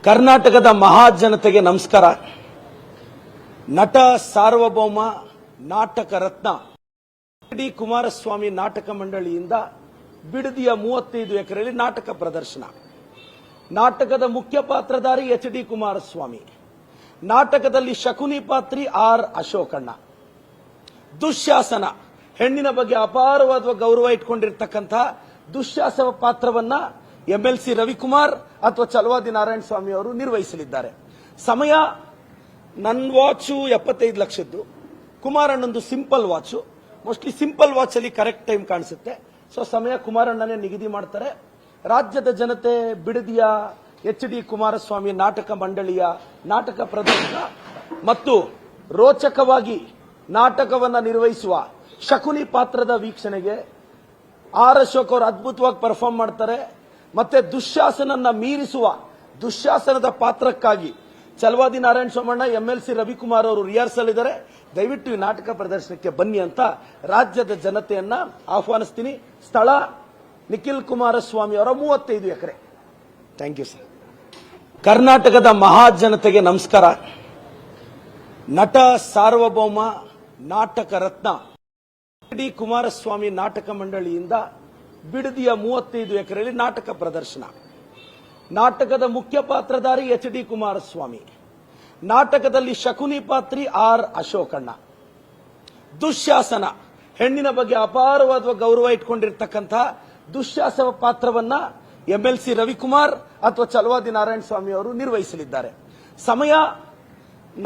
ಕರ್ನಾಟಕದ ಮಹಾಜನತೆಗೆ ನಮಸ್ಕಾರ. ನಟ ಸಾರ್ವಭೌಮ ನಾಟಕ ರತ್ನ ಡಿ ಕುಮಾರಸ್ವಾಮಿ ನಾಟಕ ಮಂಡಳಿಯಿಂದ ಬಿಡದಿಯ 35 ಎಕರೆಯಲ್ಲಿ ನಾಟಕ ಪ್ರದರ್ಶನ. ನಾಟಕದ ಮುಖ್ಯ ಪಾತ್ರಧಾರಿ ಎಚ್ ಡಿ ಕುಮಾರಸ್ವಾಮಿ, ನಾಟಕದಲ್ಲಿ ಶಕುನಿ ಪಾತ್ರಿ ಆರ್ ಅಶೋಕಣ್ಣ. ದುಶ್ಯಾಸನ, ಹೆಣ್ಣಿನ ಬಗ್ಗೆ ಅಪಾರವಾದ ಗೌರವ ಇಟ್ಕೊಂಡಿರ್ತಕ್ಕಂಥ ದುಶ್ಯಾಸನ ಪಾತ್ರವನ್ನ MLC ರವಿಕುಮಾರ್ ಅಥವಾ ಚಲವಾದಿ ನಾರಾಯಣ ಸ್ವಾಮಿ ಅವರು ನಿರ್ವಹಿಸಲಿದ್ದಾರೆ. ಸಮಯ ನನ್ನ ವಾಚು 75 ಲಕ್ಷದ್ದು, ಕುಮಾರಣ್ಣಂದು simple watch. Mostly simple watch ಅಲ್ಲಿ ಕರೆಕ್ಟ್ ಟೈಮ್ ಕಾಣಿಸುತ್ತೆ. ಸೊ ಸಮಯ ಕುಮಾರಣ್ಣನೇ ನಿಗದಿ ಮಾಡ್ತಾರೆ. ರಾಜ್ಯದ ಜನತೆ ಬಿಡದಿಯ ಎಚ್ ಡಿ ಕುಮಾರಸ್ವಾಮಿ ನಾಟಕ ಮಂಡಳಿಯ ನಾಟಕ ಪ್ರದರ್ಶನ ಮತ್ತು ರೋಚಕವಾಗಿ ನಾಟಕವನ್ನ ನಿರ್ವಹಿಸುವ ಶಕುನಿ ಪಾತ್ರದ ವೀಕ್ಷಣೆಗೆ ಆರ್ ಅಶೋಕ್ ಅವರು ಅದ್ಭುತವಾಗಿ ಪರ್ಫಾರ್ಮ್ ಮಾಡ್ತಾರೆ. ಮತ್ತೆ ದುಶ್ಯಾಸನನ್ನ ಮೀರಿಸುವ ದುಶ್ಯಾಸನದ ಪಾತ್ರಕ್ಕಾಗಿ ಚಲವಾದಿ ನಾರಾಯಣ ಸ್ವಾಮಣ್ಣ, MLC ರವಿಕುಮಾರ್ ಅವರು ರಿಹರ್ಸಲ್ ಇದ್ದಾರೆ. ದಯವಿಟ್ಟು ಈ ನಾಟಕ ಪ್ರದರ್ಶನಕ್ಕೆ ಬನ್ನಿ ಅಂತ ರಾಜ್ಯದ ಜನತೆಯನ್ನ ಆಹ್ವಾನಿಸ್ತೀನಿ. ಸ್ಥಳ ನಿಖಿಲ್ ಕುಮಾರಸ್ವಾಮಿ ಅವರ 35 ಎಕರೆ. Thank you sir. ಕರ್ನಾಟಕದ ಮಹಾಜನತೆಗೆ ನಮಸ್ಕಾರ. ನಟ ಸಾರ್ವಭೌಮ ನಾಟಕ ರತ್ನ ಡಿ ಕುಮಾರಸ್ವಾಮಿ ನಾಟಕ ಮಂಡಳಿಯಿಂದ ಬಿಡದಿಯ 35 ಎಕರೆಯಲ್ಲಿ ನಾಟಕ ಪ್ರದರ್ಶನ. ನಾಟಕದ ಮುಖ್ಯ ಪಾತ್ರಧಾರಿ ಎಚ್ ಡಿ ಕುಮಾರಸ್ವಾಮಿ, ನಾಟಕದಲ್ಲಿ ಶಕುನಿ ಪಾತ್ರಿ ಆರ್ ಅಶೋಕಣ್ಣ. ದುಶ್ಯಾಸನ, ಹೆಣ್ಣಿನ ಬಗ್ಗೆ ಅಪಾರವಾದ ಗೌರವ ಇಟ್ಕೊಂಡಿರ್ತಕ್ಕಂಥ ದುಶ್ಯಾಸನ ಪಾತ್ರವನ್ನ MLC ರವಿಕುಮಾರ್ ಅಥವಾ ಚಲವಾದಿ ನಾರಾಯಣ ಸ್ವಾಮಿ ಅವರು ನಿರ್ವಹಿಸಲಿದ್ದಾರೆ. ಸಮಯ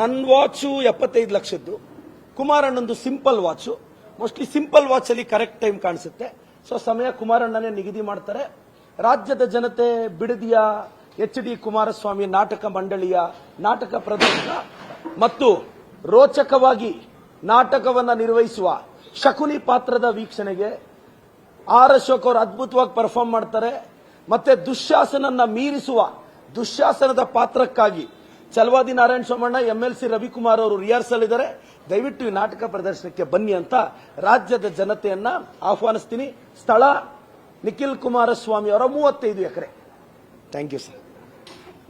ನನ್ನ ವಾಚು 75 ಲಕ್ಷದ್ದು, ಕುಮಾರಣ್ಣಂದು simple watch. Mostly simple watch ಅಲ್ಲಿ ಕರೆಕ್ಟ್ ಟೈಮ್ ಕಾಣಿಸುತ್ತೆ. ಸೊ ಸಮಯ ಕುಮಾರಣ್ಣನೇ ನಿಗದಿ ಮಾಡ್ತಾರೆ. ರಾಜ್ಯದ ಜನತೆ ಬಿಡದಿಯ ಎಚ್ ಡಿ ಕುಮಾರಸ್ವಾಮಿ ನಾಟಕ ಮಂಡಳಿಯ ನಾಟಕ ಪ್ರದರ್ಶನ ಮತ್ತು ರೋಚಕವಾಗಿ ನಾಟಕವನ್ನ ನಿರ್ವಹಿಸುವ ಶಕುನಿ ಪಾತ್ರದ ವೀಕ್ಷಣೆಗೆ ಆರ್ ಅಶೋಕ್ ಅವರು ಅದ್ಭುತವಾಗಿ ಪರ್ಫಾರ್ಮ್ ಮಾಡ್ತಾರೆ. ಮತ್ತೆ ದುಶ್ಯಾಸನನ್ನ ಮೀರಿಸುವ ದುಶ್ಯಾಸನದ ಪಾತ್ರಕ್ಕಾಗಿ ಚಲವಾದಿ ನಾರಾಯಣ ಸ್ವಾಮಣ್ಣ, MLC ರವಿಕುಮಾರ್ ಅವರು ರಿಹರ್ಸಲ್ ಇದ್ದಾರೆ. ದಯವಿಟ್ಟು ಈ ನಾಟಕ ಪ್ರದರ್ಶನಕ್ಕೆ ಬನ್ನಿ ಅಂತ ರಾಜ್ಯದ ಜನತೆಯನ್ನ ಆಹ್ವಾನಿಸ್ತೀನಿ. ಸ್ಥಳ ನಿಖಿಲ್ ಕುಮಾರಸ್ವಾಮಿ ಅವರ 35 ಎಕರೆ. Thank you sir.